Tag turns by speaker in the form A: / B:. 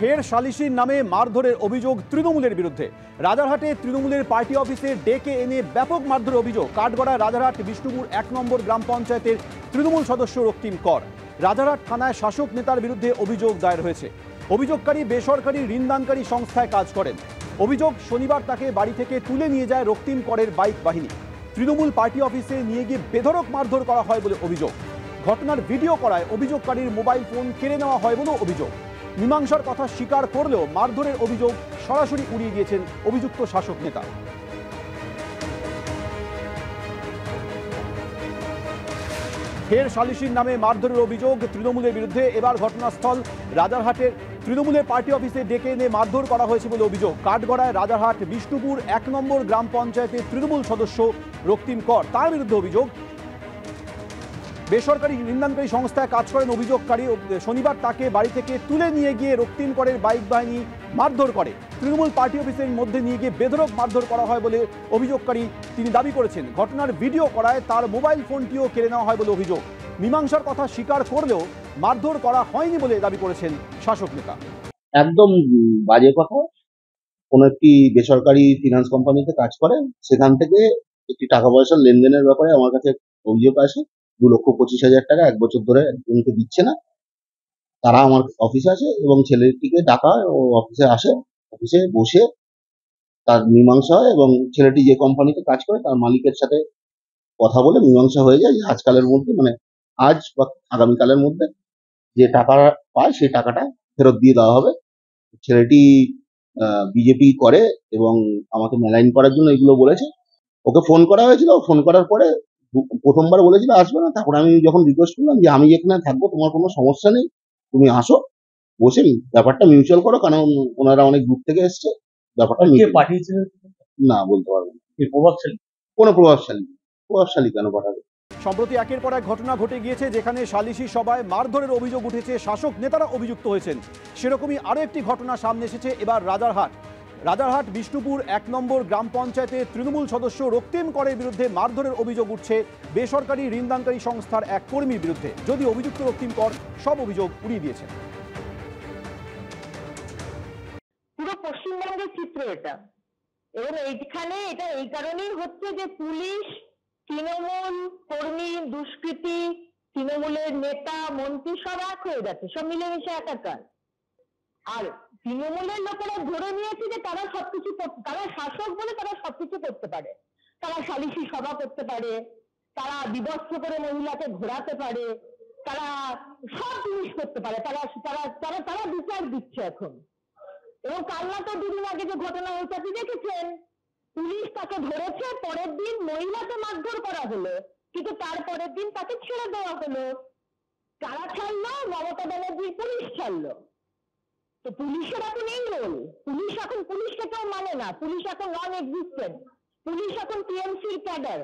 A: ফের সালিশির নামে মারধরের অভিযোগ তৃণমূলের বিরুদ্ধে। রাজারহাটে তৃণমূলের পার্টি অফিসে ডেকে এনে ব্যাপক মারধরের অভিযোগ কাঠগড়ায় রাজারহাট বিষ্ণুপুর 1 নম্বর গ্রাম পঞ্চায়েতের তৃণমূল সদস্য রক্তিম কর। রাজারহাট থানায় শাসক নেতার বিরুদ্ধে অভিযোগ দায়ের হয়েছে। অভিযোগকারী বেসরকারি ঋণদানকারী সংস্থায় কাজ করেন। অভিযোগ, শনিবার তাকে বাড়ি থেকে তুলে নিয়ে যায় রক্তিম করের বাইক বাহিনী। তৃণমূল পার্টি অফিসে নিয়ে গিয়ে বেধড়ক মারধর করা হয় বলে অভিযোগ। ঘটনার ভিডিও করায় অভিযোগকারীর মোবাইল ফোন কেড়ে নেওয়া হয় বলেও অভিযোগ। মীমাংসার কথা স্বীকার করলেও মারধরের অভিযোগ সরাসরি উড়িয়ে দিয়েছেন অভিযুক্ত শাসক নেতা। ফের সালিশির নামে মারধরের অভিযোগ তৃণমূলের বিরুদ্ধে। এবার ঘটনাস্থল রাজারহাটের তৃণমূলের পার্টি অফিসে ডেকে এনে মারধর করা হয়েছে বলে অভিযোগ। কাঠগড়ায় রাজারহাট বিষ্ণুপুর 1 নম্বর গ্রাম পঞ্চায়েতের তৃণমূল সদস্য রক্তিম কর, তার বিরুদ্ধে অভিযোগ বেসরকারি ঋণদানকারী সংস্থায় কাজ করেন অভিযোগকারী। শনিবার তাকে বাড়ি থেকে তুলে নিয়ে গিয়ে রক্তিম করের বাইক বাহিনী মারধর করে। তৃণমূল পার্টি অফিসের মধ্যে নিয়ে গিয়ে বেধড়ক মারধর করা হয় বলে অভিযোগকারী তিনি দাবি করেছেন। ঘটনার ভিডিও করায় তার মোবাইল ফোনটিও কেড়ে নেওয়া হয় বলে অভিযোগ। মীমাংসার কথা স্বীকার করলেও মারধর করা হয়নি বলে দাবি করেছেন শাসক নেতা।
B: একদম বাজে কথা। কোন একটি বেসরকারি ফিনান্স কোম্পানিতে কাজ করে, সেখান থেকে একটি টাকা পয়সার লেনদেনের ব্যাপারে আমার কাছে অভিযোগ আসে। 2,25,000 টাকা 1 বছর ধরে একজনকে দিচ্ছে না। তারা আমার অফিসে আসে এবং ছেলেটিকে ডাকা ও অফিসে আসে। অফিসে বসে তার মীমাংসা হয় এবং ছেলেটি যে কোম্পানিতে কাজ করে তার মালিকের সাথে কথা বলে মীমাংসা হয়ে যায়। আজকালের মধ্যে, মানে আজ বা আগামীকালের মধ্যে যে টাকা পায় সেই টাকাটা ফেরত দিয়ে দেওয়া হবে। ছেলেটি বিজেপি করে এবং আমাকে মেলাইন করার জন্য এগুলো বলেছে। ওকে ফোন করা হয়েছিল, ফোন করার পরে প্রথমবার বলেছিল আসবে না। তারপর আমি যখন রিকোয়েস্ট করলাম যে আমি এখানে থাকবো, তোমার কোনো সমস্যা নেই, তুমি আসো, বসে ব্যাপারটা মিউচুয়াল করো, কারণ ওনারা অনেক দূর থেকে এসছে। ব্যাপারটা
C: পাঠিয়েছিল
B: না বলতে পারবো না।
C: প্রভাবশালী
B: কোনো প্রভাবশালী কেন পাঠাবে?
A: সম্প্রতি একের পর এক ঘটনা ঘটে গিয়েছে যেখানে সালিশি সভায় মারধরের অভিযোগ উঠেছে, শাসক নেতারা অভিযুক্ত হয়েছেন। সেরকমই আরও একটি ঘটনা সামনে এসেছে এবার রাজারহাট বিষ্ণুপুর 1 নম্বর গ্রাম পঞ্চায়েতের তৃণমূল সদস্য রক্তিম করের বিরুদ্ধে মারধরের অভিযোগ উঠছে বেসরকারি ঋণদানকারী সংস্থার এক কর্মীর বিরুদ্ধে। যদি অভিযুক্ত রক্তিম কর সব অভিযোগ উড়িয়ে দিয়েছেন।
D: পুরো পশ্চিমবঙ্গের চিত্র এটা, এবং এইখানে এটা এই কারণেই হচ্ছে যে পুলিশ, তৃণমূল কর্মী, দুষ্কৃতী, তৃণমূলের নেতা মন্ত্রী সব এক হয়ে যাচ্ছে, সব মিলেমিশে একাকার। আর তৃণমূলের লোকেরা ধরে নিয়েছে যে তারা সবকিছু, তারা শাসক বলে তারা সবকিছু করতে পারে। তারা সালিশি সভা করতে পারে, তারা বিবস্ত্র করে মহিলাকে ঘোরাতে পারে, তারা সব জিনিস করতে পারে, তারা তারা তারা তারা বিচার দিচ্ছে এখন। এবং কালনা তো 2 দিন আগে যে ঘটনা হয়েছে আপনি দেখেছেন, পুলিশ তাকে ধরেছে, পরের দিন মহিলাকে মারধর করা হলো, কিন্তু তারপরের দিন তাকে ছেড়ে দেওয়া হলো। কারা ছাড়লো? মমতা ব্যানার্জির পুলিশ ছাড়লো। তো পুলিশের এখন এই রোল। পুলিশ এখন পুলিশকে কেউ মানে না, পুলিশ এখন নন এক্সিস্টেন্ট, পুলিশ এখন টিএমসির ক্যাডার।